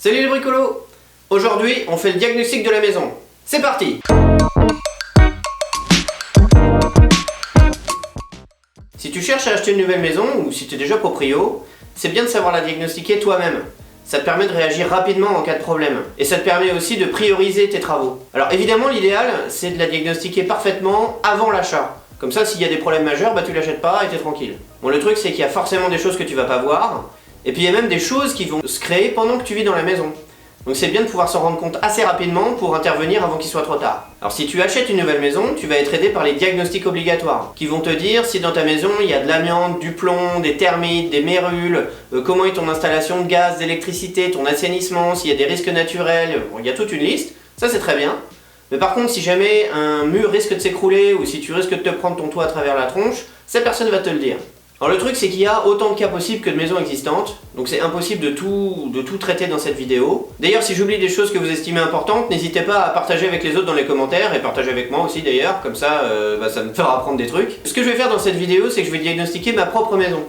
Salut les bricolos! Aujourd'hui, on fait le diagnostic de la maison. C'est parti! Si tu cherches à acheter une nouvelle maison, ou si tu es déjà proprio, c'est bien de savoir la diagnostiquer toi-même. Ça te permet de réagir rapidement en cas de problème. Et ça te permet aussi de prioriser tes travaux. Alors évidemment, l'idéal, c'est de la diagnostiquer parfaitement avant l'achat. Comme ça, s'il y a des problèmes majeurs, tu l'achètes pas et t'es tranquille. Bon, le truc, c'est qu'il y a forcément des choses que tu vas pas voir. Et puis il y a même des choses qui vont se créer pendant que tu vis dans la maison. Donc c'est bien de pouvoir s'en rendre compte assez rapidement pour intervenir avant qu'il soit trop tard. Alors si tu achètes une nouvelle maison, tu vas être aidé par les diagnostics obligatoires, qui vont te dire si dans ta maison il y a de l'amiante, du plomb, des termites, des mérules, comment est ton installation de gaz, d'électricité, ton assainissement, s'il y a des risques naturels, bon, il y a toute une liste, ça c'est très bien. Mais par contre, si jamais un mur risque de s'écrouler ou si tu risques de te prendre ton toit à travers la tronche, cette personne va te le dire. Alors le truc c'est qu'il y a autant de cas possibles que de maisons existantes, donc c'est impossible de tout traiter dans cette vidéo. D'ailleurs si j'oublie des choses que vous estimez importantes, n'hésitez pas à partager avec les autres dans les commentaires, et partager avec moi aussi d'ailleurs, comme ça ça me fera apprendre des trucs. Ce que je vais faire dans cette vidéo, c'est que je vais diagnostiquer ma propre maison.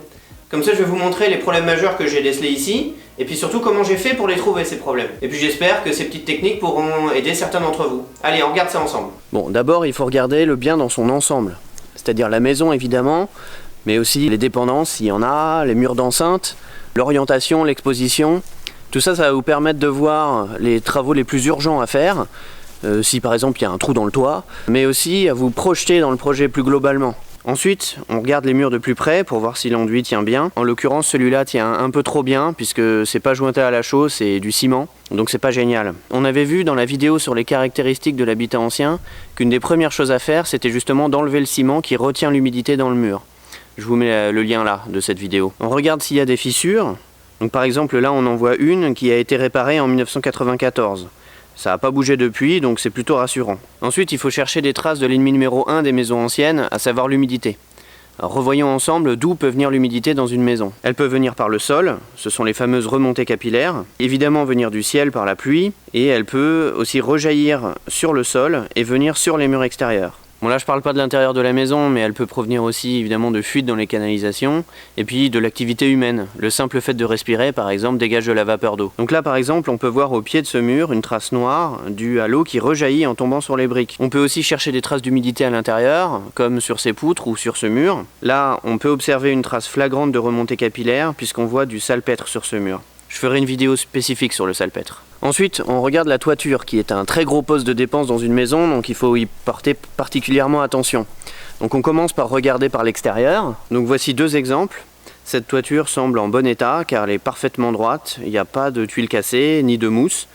Comme ça je vais vous montrer les problèmes majeurs que j'ai décelés ici, et puis surtout comment j'ai fait pour les trouver ces problèmes. Et puis j'espère que ces petites techniques pourront aider certains d'entre vous. Allez, on regarde ça ensemble. Bon, d'abord il faut regarder le bien dans son ensemble, c'est-à-dire la maison évidemment, mais aussi les dépendances s'il y en a, les murs d'enceinte, l'orientation, l'exposition. Tout ça, ça va vous permettre de voir les travaux les plus urgents à faire, si par exemple il y a un trou dans le toit, mais aussi à vous projeter dans le projet plus globalement. Ensuite, on regarde les murs de plus près pour voir si l'enduit tient bien. En l'occurrence, celui-là tient un peu trop bien puisque c'est pas jointé à la chaux, c'est du ciment, donc c'est pas génial. On avait vu dans la vidéo sur les caractéristiques de l'habitat ancien qu'une des premières choses à faire, c'était justement d'enlever le ciment qui retient l'humidité dans le mur. Je vous mets le lien là de cette vidéo. On regarde s'il y a des fissures. Donc par exemple là on en voit une qui a été réparée en 1994. Ça n'a pas bougé depuis, donc c'est plutôt rassurant. Ensuite il faut chercher des traces de l'ennemi numéro 1 des maisons anciennes, à savoir l'humidité. Alors revoyons ensemble d'où peut venir l'humidité dans une maison. Elle peut venir par le sol, ce sont les fameuses remontées capillaires, évidemment venir du ciel par la pluie, et elle peut aussi rejaillir sur le sol et venir sur les murs extérieurs. Bon là je parle pas de l'intérieur de la maison, mais elle peut provenir aussi évidemment de fuites dans les canalisations, et puis de l'activité humaine. Le simple fait de respirer par exemple dégage de la vapeur d'eau. Donc là par exemple on peut voir au pied de ce mur une trace noire due à l'eau qui rejaillit en tombant sur les briques. On peut aussi chercher des traces d'humidité à l'intérieur, comme sur ces poutres ou sur ce mur. Là on peut observer une trace flagrante de remontée capillaire puisqu'on voit du salpêtre sur ce mur. Je ferai une vidéo spécifique sur le salpêtre. Ensuite, on regarde la toiture, qui est un très gros poste de dépense dans une maison, donc il faut y porter particulièrement attention. Donc on commence par regarder par l'extérieur. Donc voici deux exemples. Cette toiture semble en bon état, car elle est parfaitement droite. Il n'y a pas de tuiles cassées, ni de mousse.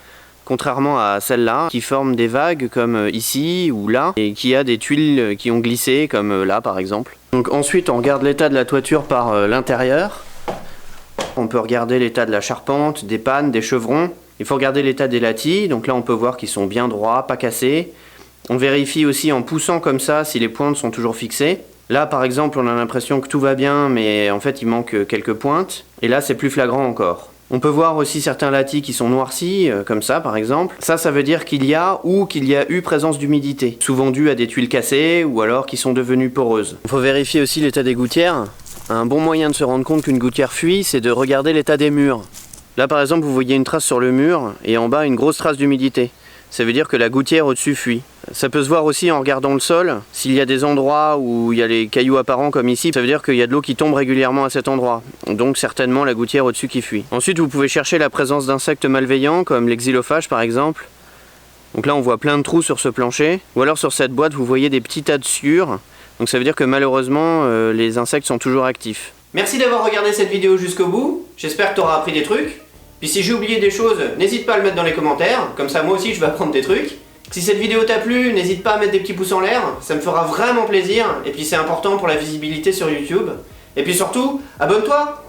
Contrairement à celle-là, qui forme des vagues comme ici ou là, et qui a des tuiles qui ont glissé, comme là par exemple. Donc ensuite, on regarde l'état de la toiture par l'intérieur. On peut regarder l'état de la charpente, des pannes, des chevrons. Il faut regarder l'état des latis, donc là on peut voir qu'ils sont bien droits, pas cassés. On vérifie aussi en poussant comme ça si les pointes sont toujours fixées. Là par exemple on a l'impression que tout va bien, mais en fait il manque quelques pointes. Et là c'est plus flagrant encore. On peut voir aussi certains latis qui sont noircis, comme ça par exemple. Ça veut dire qu'il y a eu présence d'humidité, souvent due à des tuiles cassées ou alors qui sont devenues poreuses. Il faut vérifier aussi l'état des gouttières. Un bon moyen de se rendre compte qu'une gouttière fuit, c'est de regarder l'état des murs. Là par exemple vous voyez une trace sur le mur et en bas une grosse trace d'humidité. Ça veut dire que la gouttière au-dessus fuit. Ça peut se voir aussi en regardant le sol. S'il y a des endroits où il y a les cailloux apparents comme ici, ça veut dire qu'il y a de l'eau qui tombe régulièrement à cet endroit. Donc certainement la gouttière au-dessus qui fuit. Ensuite vous pouvez chercher la présence d'insectes malveillants comme les xylophage par exemple. Donc là on voit plein de trous sur ce plancher. Ou alors sur cette boîte vous voyez des petits tas de sciures. Donc ça veut dire que malheureusement les insectes sont toujours actifs. Merci d'avoir regardé cette vidéo jusqu'au bout, j'espère que tu auras appris des trucs. Puis si j'ai oublié des choses, n'hésite pas à le mettre dans les commentaires, comme ça moi aussi je vais apprendre des trucs. Si cette vidéo t'a plu, n'hésite pas à mettre des petits pouces en l'air, ça me fera vraiment plaisir, et puis c'est important pour la visibilité sur YouTube. Et puis surtout, abonne-toi!